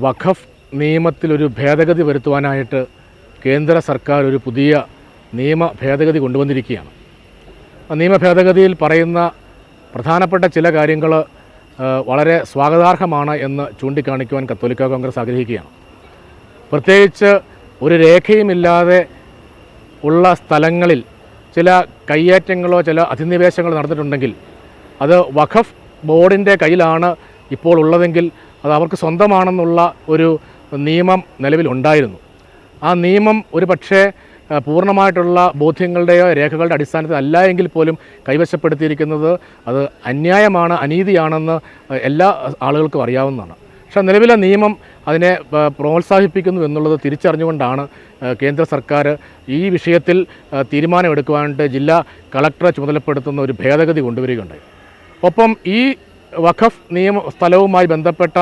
വഖഫ് നിയമത്തിലൊരു ഭേദഗതി വരുത്തുവാനായിട്ട് കേന്ദ്ര സർക്കാർ ഒരു പുതിയ നിയമ ഭേദഗതി കൊണ്ടുവന്നിരിക്കുകയാണ്. ആ നിയമ ഭേദഗതിയിൽ പറയുന്ന പ്രധാനപ്പെട്ട ചില കാര്യങ്ങൾ വളരെ സ്വാഗതാർഹമാണ് എന്ന് ചൂണ്ടിക്കാണിക്കുവാൻ കത്തോലിക്ക കോൺഗ്രസ് ആഗ്രഹിക്കുകയാണ്. പ്രത്യേകിച്ച് ഒരു രേഖയുമില്ലാതെ ഉള്ള സ്ഥലങ്ങളിൽ ചില കയ്യേറ്റങ്ങളോ ചില അധിനിവേശങ്ങളോ നടന്നിട്ടുണ്ടെങ്കിൽ അത് വഖഫ് ബോർഡിൻ്റെ കയ്യിലാണ് ഇപ്പോൾ ഉള്ളതെങ്കിൽ അത് അവർക്ക് സ്വന്തമാണെന്നുള്ള ഒരു നിയമം നിലവിലുണ്ടായിരുന്നു. ആ നിയമം ഒരു പക്ഷേ പൂർണ്ണമായിട്ടുള്ള ബോധ്യങ്ങളുടെയോ രേഖകളുടെ അടിസ്ഥാനത്തിൽ അല്ല എങ്കിൽ പോലും കൈവശപ്പെടുത്തിയിരിക്കുന്നത് അത് അന്യായമാണ്, അനീതിയാണെന്ന് എല്ലാ ആളുകൾക്കും അറിയാവുന്നതാണ്. പക്ഷേ നിലവിലെ നിയമം അതിനെ പ്രോത്സാഹിപ്പിക്കുന്നു എന്നുള്ളത് തിരിച്ചറിഞ്ഞുകൊണ്ടാണ് കേന്ദ്ര സർക്കാർ ഈ വിഷയത്തിൽ തീരുമാനമെടുക്കുവാനായിട്ട് ജില്ലാ കളക്ടറെ ചുമതലപ്പെടുത്തുന്ന ഒരു ഭേദഗതി കൊണ്ടുവരികയുണ്ടായി. ഒപ്പം ഈ വഖഫ് സ്ഥലവുമായി ബന്ധപ്പെട്ട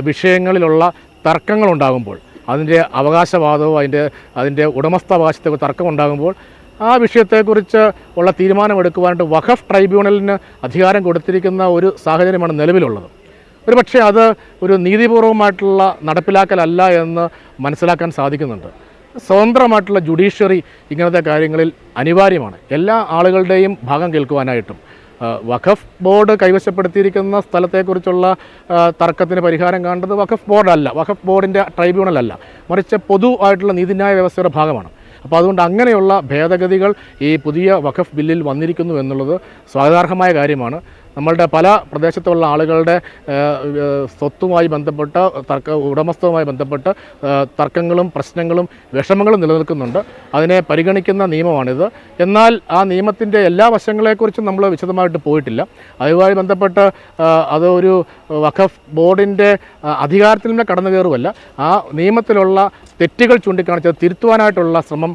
വിഷയങ്ങളിലുള്ള തർക്കങ്ങളുണ്ടാകുമ്പോൾ, അതിൻ്റെ അവകാശവാദവും അതിൻ്റെ ഉടമസ്ഥാവകാശത്തെ തർക്കമുണ്ടാകുമ്പോൾ ആ വിഷയത്തെക്കുറിച്ച് ഉള്ള തീരുമാനമെടുക്കുവാനായിട്ട് വഖഫ് ട്രൈബ്യൂണലിന് അധികാരം കൊടുത്തിരിക്കുന്ന ഒരു സാഹചര്യമാണ് നിലവിലുള്ളത്. ഒരു പക്ഷേ അത് ഒരു നീതിപൂർവമായിട്ടുള്ള നടപ്പിലാക്കലല്ല എന്ന് മനസ്സിലാക്കാൻ സാധിക്കുന്നുണ്ട്. സ്വതന്ത്രമായിട്ടുള്ള ജുഡീഷ്യറി ഇങ്ങനത്തെ കാര്യങ്ങളിൽ അനിവാര്യമാണ്. എല്ലാ ആളുകളുടെയും ഭാഗം കേൾക്കുവാനായിട്ടും വഖഫ് ബോർഡ് കൈവശപ്പെടുത്തിയിരിക്കുന്ന സ്ഥലത്തെക്കുറിച്ചുള്ള തർക്കത്തിന് പരിഹാരം കാണേണ്ടത് വഖഫ് ബോർഡല്ല, വഖഫ് ബോർഡിൻ്റെ ട്രൈബ്യൂണലല്ല, മറിച്ച് പൊതുവായിട്ടുള്ള നീതിന്യായ വ്യവസ്ഥയുടെ ഭാഗമാണ്. അപ്പോൾ അതുകൊണ്ട് അങ്ങനെയുള്ള ഭേദഗതികൾ ഈ പുതിയ വഖഫ് ബില്ലിൽ വന്നിരിക്കുന്നു എന്നുള്ളത് സ്വാഗതാർഹമായ കാര്യമാണ്. നമ്മളുടെ പല പ്രദേശത്തുള്ള ആളുകളുടെ സ്വത്തുമായി ബന്ധപ്പെട്ട ഉടമസ്ഥവുമായി ബന്ധപ്പെട്ട് തർക്കങ്ങളും പ്രശ്നങ്ങളും വിഷമങ്ങളും നിലനിൽക്കുന്നുണ്ട്. അതിനെ പരിഗണിക്കുന്ന നിയമമാണിത്. എന്നാൽ ആ നിയമത്തിൻ്റെ എല്ലാ വശങ്ങളെക്കുറിച്ചും നമ്മൾ വിശദമായിട്ട് പോയിട്ടില്ല. അതുമായി ബന്ധപ്പെട്ട് അത് ഒരു വഖഫ് ബോർഡിൻ്റെ അധികാരത്തിൽ നിന്ന് കടന്നു കയറുമല്ല, ആ നിയമത്തിലുള്ള തെറ്റുകൾ ചൂണ്ടിക്കാണിച്ചത് തിരുത്തുവാനായിട്ടുള്ള ശ്രമം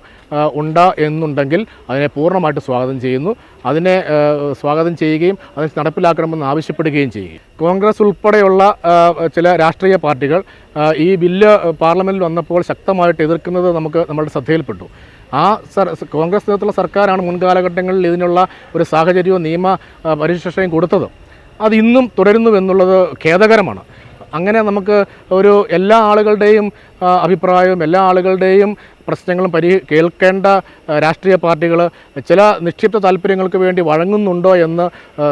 എന്നുണ്ടെങ്കിൽ അതിനെ പൂർണ്ണമായിട്ട് സ്വാഗതം ചെയ്യുന്നു. അതിനെ സ്വാഗതം ചെയ്യുകയും അതിനെ നടപ്പിലാക്കണമെന്ന് ആവശ്യപ്പെടുകയും ചെയ്യുകയും. കോൺഗ്രസ് ഉൾപ്പെടെയുള്ള ചില രാഷ്ട്രീയ പാർട്ടികൾ ഈ ബില്ല് പാർലമെൻറ്റിൽ വന്നപ്പോൾ ശക്തമായിട്ട് എതിർക്കുന്നത് നമ്മുടെ ശ്രദ്ധയിൽപ്പെട്ടു. കോൺഗ്രസ് നേതൃത്വത്തിലുള്ള സർക്കാരാണ് മുൻകാലഘട്ടങ്ങളിൽ ഇതിനുള്ള ഒരു സാഹചര്യവും നിയമ പരിരക്ഷയും കൊടുത്തത്. അത് ഇന്നും തുടരുന്നുവെന്നുള്ളത് ഖേദകരമാണ്. അങ്ങനെ നമുക്ക് എല്ലാ ആളുകളുടെയും അഭിപ്രായവും എല്ലാ ആളുകളുടെയും പ്രശ്നങ്ങളും കേൾക്കേണ്ട രാഷ്ട്രീയ പാർട്ടികൾ ചില നിക്ഷിപ്ത താല്പര്യങ്ങൾക്ക് വേണ്ടി വഴങ്ങുന്നുണ്ടോ എന്ന്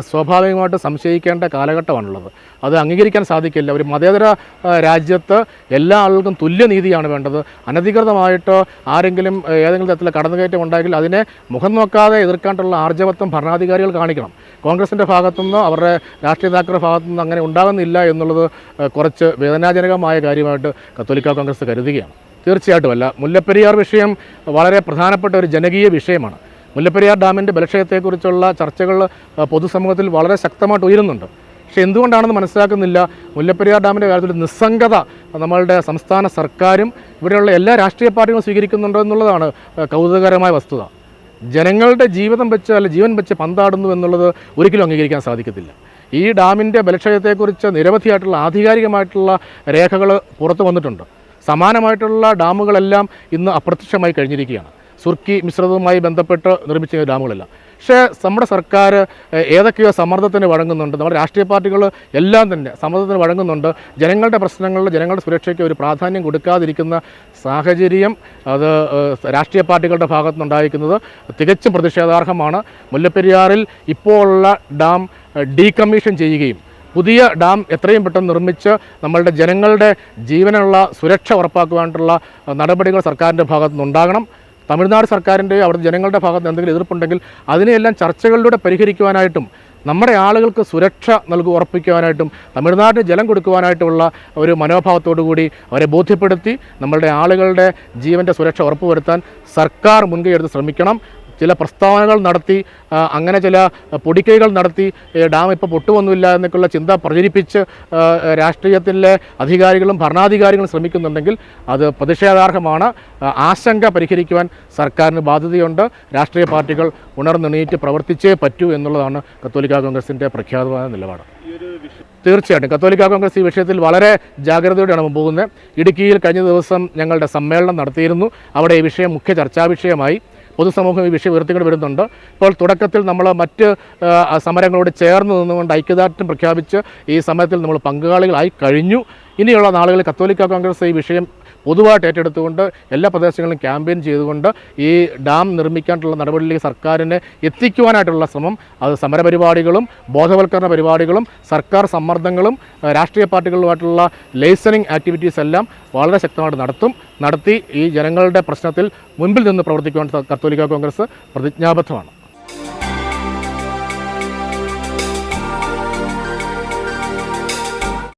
സ്വാഭാവികമായിട്ട് സംശയിക്കേണ്ട കാലഘട്ടമാണുള്ളത്. അത് അംഗീകരിക്കാൻ സാധിക്കില്ല. ഒരു മതേതര രാജ്യത്ത് എല്ലാ ആളുകൾക്കും തുല്യനീതിയാണ് വേണ്ടത്. അനധികൃതമായിട്ട് ആരെങ്കിലും ഏതെങ്കിലും തരത്തിലുള്ള കടന്നുകയറ്റം ഉണ്ടായെങ്കിൽ അതിനെ മുഖം നോക്കാതെ എതിർക്കാനുള്ള ആർജവത്വം ഭരണാധികാരികൾ കാണിക്കണം. കോൺഗ്രസിൻ്റെ ഭാഗത്തുനിന്നോ അവരുടെ രാഷ്ട്രീയ നേതാക്കളുടെ ഭാഗത്തുനിന്നോ അങ്ങനെ ഉണ്ടാകുന്നില്ല എന്നുള്ളത് കുറച്ച് വേദനാജനകമായ കാര്യമായിട്ട് കത്തോലിക്ക കോൺഗ്രസ് കരുതുകയാണ്. തീർച്ചയായിട്ടുമല്ല. മുല്ലപ്പെരിയാർ വിഷയം വളരെ പ്രധാനപ്പെട്ട ഒരു ജനകീയ വിഷയമാണ്. മുല്ലപ്പെരിയാർ ഡാമിൻ്റെ ബലക്ഷയത്തെക്കുറിച്ചുള്ള ചർച്ചകൾ പൊതുസമൂഹത്തിൽ വളരെ ശക്തമായിട്ട് ഉയരുന്നുണ്ട്. പക്ഷേ എന്തുകൊണ്ടാണെന്ന് മനസ്സിലാക്കുന്നില്ല. മുല്ലപ്പെരിയാർ ഡാമിൻ്റെ കാര്യത്തിൽ നിസ്സംഗത നമ്മളുടെ സംസ്ഥാന സർക്കാരും ഇവിടെയുള്ള എല്ലാ രാഷ്ട്രീയ പാർട്ടികളും സ്വീകരിക്കുന്നുണ്ടോ എന്നുള്ളതാണ് കൗതുകകരമായ വസ്തുത. ജനങ്ങളുടെ ജീവൻ വെച്ച് പന്താടുന്നു എന്നുള്ളത് ഒരിക്കലും അംഗീകരിക്കാൻ സാധിക്കത്തില്ല. ഈ ഡാമിൻ്റെ ബലക്ഷയത്തെക്കുറിച്ച് നിരവധിയായിട്ടുള്ള ആധികാരികമായിട്ടുള്ള രേഖകൾ പുറത്തു വന്നിട്ടുണ്ട്. സമാനമായിട്ടുള്ള ഡാമുകളെല്ലാം ഇന്ന് അപ്രത്യക്ഷമായി കഴിഞ്ഞിരിക്കുകയാണ്. സുർക്കി മിശ്രിതവുമായി ബന്ധപ്പെട്ട് നിർമ്മിച്ച ഡാമുകളല്ല. പക്ഷേ നമ്മുടെ സർക്കാർ ഏതൊക്കെയോ സമ്മർദ്ദത്തിന് വഴങ്ങുന്നുണ്ട്. നമ്മുടെ രാഷ്ട്രീയ പാർട്ടികൾ എല്ലാം തന്നെ സമ്മർദ്ദത്തിന് വഴങ്ങുന്നുണ്ട്. ജനങ്ങളുടെ പ്രശ്നങ്ങളിൽ ജനങ്ങളുടെ സുരക്ഷയ്ക്ക് ഒരു പ്രാധാന്യം കൊടുക്കാതിരിക്കുന്ന സാഹചര്യം അത് രാഷ്ട്രീയ പാർട്ടികളുടെ ഭാഗത്തുനിന്നുണ്ടായിരിക്കുന്നത് തികച്ചും പ്രതിഷേധാർഹമാണ്. മുല്ലപ്പെരിയാറിൽ ഇപ്പോൾ ഉള്ള ഡാം ഡീകമ്മീഷൻ ചെയ്യുകയും പുതിയ ഡാം എത്രയും പെട്ടെന്ന് നിർമ്മിച്ച് നമ്മളുടെ ജനങ്ങളുടെ ജീവനുള്ള സുരക്ഷ ഉറപ്പാക്കുവാനായിട്ടുള്ള നടപടികൾ സർക്കാരിൻ്റെ ഭാഗത്തുനിന്നുണ്ടാകണം. തമിഴ്നാട് സർക്കാരിൻ്റെയോ അവിടുത്തെ ജനങ്ങളുടെ ഭാഗത്ത് എന്തെങ്കിലും എതിർപ്പുണ്ടെങ്കിൽ അതിനെയെല്ലാം ചർച്ചകളിലൂടെ പരിഹരിക്കുവാനായിട്ടും നമ്മുടെ ആളുകൾക്ക് സുരക്ഷ ഉറപ്പിക്കുവാനായിട്ടും തമിഴ്നാട്ടിന് ജലം കൊടുക്കുവാനായിട്ടുള്ള ഒരു മനോഭാവത്തോടു കൂടി അവരെ ബോധ്യപ്പെടുത്തി നമ്മളുടെ ആളുകളുടെ ജീവൻ്റെ സുരക്ഷ ഉറപ്പുവരുത്താൻ സർക്കാർ മുൻകൈയെടുത്ത് ശ്രമിക്കണം. ചില പ്രസ്താവനകൾ നടത്തി അങ്ങനെ ചില പൊടിക്കൈകൾ നടത്തി ഡാം ഇപ്പോൾ പൊട്ടുവൊന്നുമില്ല എന്നൊക്കെയുള്ള ചിന്ത പ്രചരിപ്പിച്ച് രാഷ്ട്രീയത്തിലെ അധികാരികളും ഭരണാധികാരികളും ശ്രമിക്കുന്നുണ്ടെങ്കിൽ അത് പ്രതിഷേധാർഹമാണ്. ആശങ്ക പരിഹരിക്കുവാൻ സർക്കാരിന് ബാധ്യതയുണ്ട്. രാഷ്ട്രീയ പാർട്ടികൾ ഉണർന്നെണീറ്റ് പ്രവർത്തിച്ചേ പറ്റൂ എന്നുള്ളതാണ് കത്തോലിക്ക കോൺഗ്രസിൻ്റെ പ്രഖ്യാപിത നിലപാട്. തീർച്ചയായിട്ടും കത്തോലിക്ക കോൺഗ്രസ് ഈ വിഷയത്തിൽ വളരെ ജാഗ്രതയോടെയാണ് പോകുന്നത്. ഇടുക്കിയിൽ കഴിഞ്ഞ ദിവസം ഞങ്ങളുടെ സമ്മേളനം നടത്തിയിരുന്നു. അവിടെ ഈ വിഷയം മുഖ്യ ചർച്ചാ വിഷയമായി. പൊതുസമൂഹം ഈ വിഷയം ഉയർത്തിക്കൊണ്ട് വരുന്നുണ്ട്. ഇപ്പോൾ തുടക്കത്തിൽ നമ്മൾ മറ്റ് സമരങ്ങളോട് ചേർന്ന് നിന്നുകൊണ്ട് ഐക്യദാർഢ്യം പ്രഖ്യാപിച്ച് ഈ സമരത്തിൽ നമ്മൾ പങ്കാളികളായി കഴിഞ്ഞു. ഇനിയുള്ള നാളുകളിൽ കത്തോലിക്ക കോൺഗ്രസ് ഈ വിഷയം പൊതുവായിട്ട് ഏറ്റെടുത്തുകൊണ്ട് എല്ലാ പ്രദേശങ്ങളിലും ക്യാമ്പയിൻ ചെയ്തുകൊണ്ട് ഈ ഡാം നിർമ്മിക്കാനുള്ള നടപടിയിലേക്ക് സർക്കാരിനെ എത്തിക്കുവാനായിട്ടുള്ള ശ്രമം, അത് സമരപരിപാടികളും ബോധവൽക്കരണ പരിപാടികളും സർക്കാർ സമ്മർദ്ദങ്ങളും രാഷ്ട്രീയ പാർട്ടികളുമായിട്ടുള്ള ലൈസനിങ് ആക്ടിവിറ്റീസ് എല്ലാം വളരെ ശക്തമായിട്ട് നടത്തി ഈ ജനങ്ങളുടെ പ്രശ്നത്തിൽ മുൻപിൽ നിന്ന് പ്രവർത്തിക്കുവാൻ കത്തോലിക്ക കോൺഗ്രസ് പ്രതിജ്ഞാബദ്ധമാണ്.